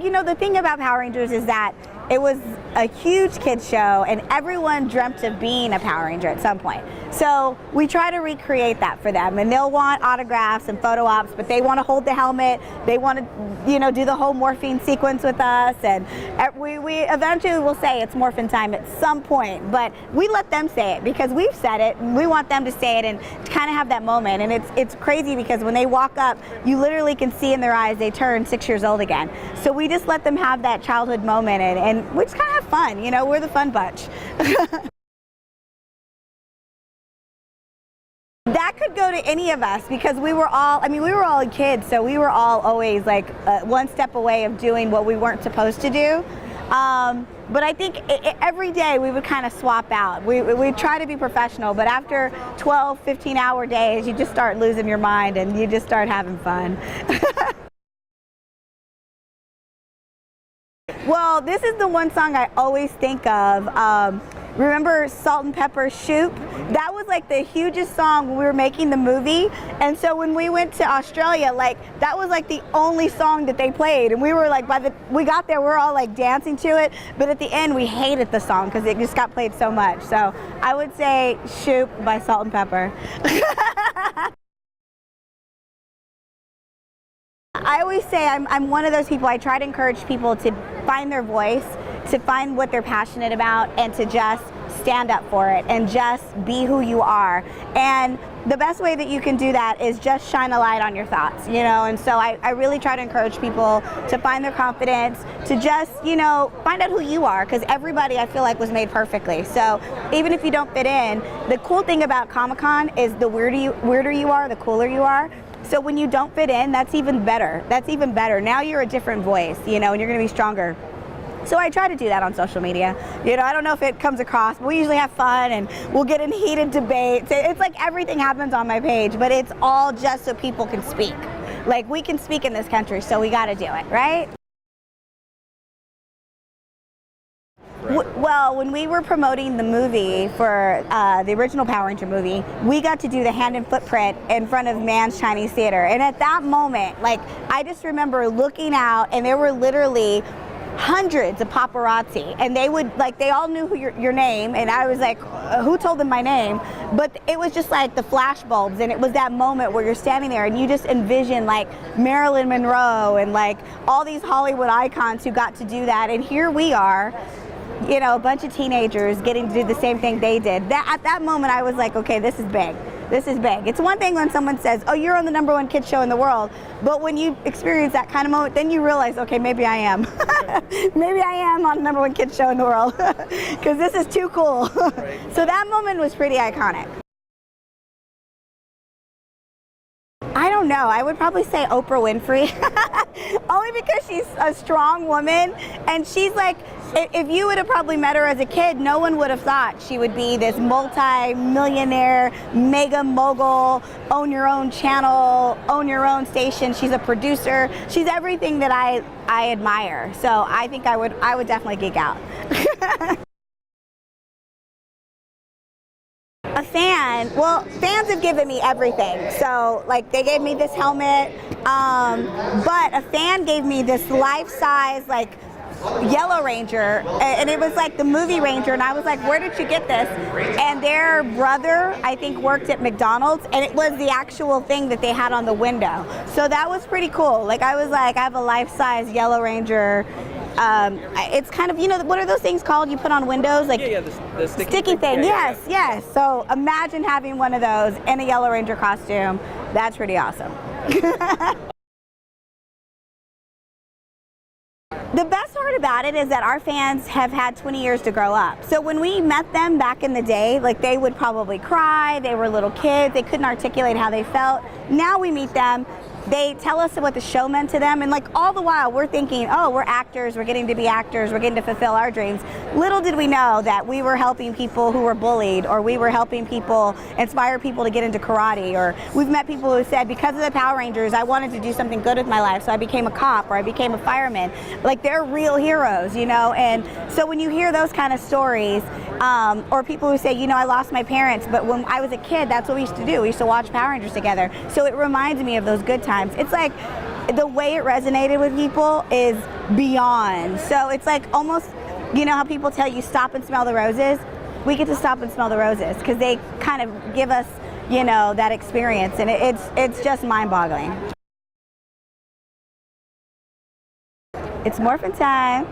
you know, the thing about Power Rangers is that it was a huge kids show and everyone dreamt of being a Power Ranger at some point. So we try to recreate that for them, and they'll want autographs and photo ops, but they want to hold the helmet, they want to, you know, do the whole morphine sequence with us, and we eventually will say it's morphin time at some point, but we let them say it because we've said it and we want them to say it and kind of have that moment. And it's crazy because when they walk up, you literally can see in their eyes they turn 6 years old again. So we just let them have that childhood moment, and we just kind of have fun, you know, we're the fun bunch. That could go to any of us because we were all, I mean, we were all kids, so we were all always like one step away of doing what we weren't supposed to do. But I think every day we would kind of swap out. We try to be professional, but after 12, 15-hour days, you just start losing your mind and you just start having fun. Well, this is the one song I always think of. Remember Salt and Pepper Shoop? That was like the hugest song when we were making the movie. And so when we went to Australia, like that was like the only song that they played. And we were like, we got there, we were all like dancing to it. But at the end, we hated the song because it just got played so much. So I would say Shoop by Salt and Pepper. I always say I'm one of those people, I try to encourage people to find their voice, to find what they're passionate about, and to just stand up for it and just be who you are. And the best way that you can do that is just shine a light on your thoughts, you know. And so I really try to encourage people to find their confidence, to just, you know, find out who you are, because everybody I feel like was made perfectly. So even if you don't fit in, the cool thing about Comic-Con is the weirder you are, the cooler you are. So when you don't fit in, that's even better. That's even better. Now you're a different voice, you know, and you're going to be stronger. So I try to do that on social media. You know, I don't know if it comes across, but we usually have fun and we'll get in heated debates. It's like everything happens on my page, but it's all just so people can speak. Like, we can speak in this country, so we got to do it, right? Well, when we were promoting the movie for the original Power Ranger movie, we got to do the hand and footprint in front of Mann's Chinese Theater. And at that moment, like, I just remember looking out and there were literally hundreds of paparazzi, and they would, like, they all knew who your name, and I was like, who told them my name? But it was just like the flash bulbs, and it was that moment where you're standing there and you just envision like Marilyn Monroe and like all these Hollywood icons who got to do that, and here we are, you know, a bunch of teenagers getting to do the same thing they did. At that moment I was like, okay, this is big. This is big. It's one thing when someone says, oh, you're on the #1 kids show in the world, but when you experience that kind of moment, then you realize, okay, maybe I am. Maybe I am on the #1 kids show in the world, because this is too cool. So that moment was pretty iconic. I don't know. I would probably say Oprah Winfrey, only because she's a strong woman, and she's like, if you would have probably met her as a kid, no one would have thought she would be this multi-millionaire, mega mogul, own your own channel, own your own station. She's a producer. She's everything that I admire. So I think I would definitely geek out. A fan, well, fans have given me everything. So, like, they gave me this helmet, but a fan gave me this life-size, like, Yellow Ranger, and it was like the movie Ranger, and I was like, where did you get this? And their brother, I think, worked at McDonald's, and it was the actual thing that they had on the window. So that was pretty cool. Like, I was like, I have a life-size Yellow Ranger. It's kind of, you know, what are those things called you put on windows? Like, yeah, the sticky thing. Yes, yes. So imagine having one of those in a Yellow Ranger costume. That's pretty awesome. The best part about it is that our fans have had 20 years to grow up. So when we met them back in the day, like, they would probably cry, they were little kids, they couldn't articulate how they felt. Now we meet them, they tell us what the show meant to them, and like all the while we're thinking, oh, we're actors, we're getting to be actors, we're getting to fulfill our dreams. Little did we know that we were helping people who were bullied, or we were helping people, inspire people to get into karate, or we've met people who said, because of the Power Rangers, I wanted to do something good with my life, so I became a cop, or I became a fireman. Like, they're real heroes, you know. And so when you hear those kind of stories, or people who say, you know, I lost my parents, but when I was a kid, that's what we used to do. We used to watch Power Rangers together. So it reminds me of those good times. It's like, the way it resonated with people is beyond. So it's like almost, you know how people tell you stop and smell the roses? We get to stop and smell the roses because they kind of give us, you know, that experience, and it's just mind-boggling. It's morphin' time.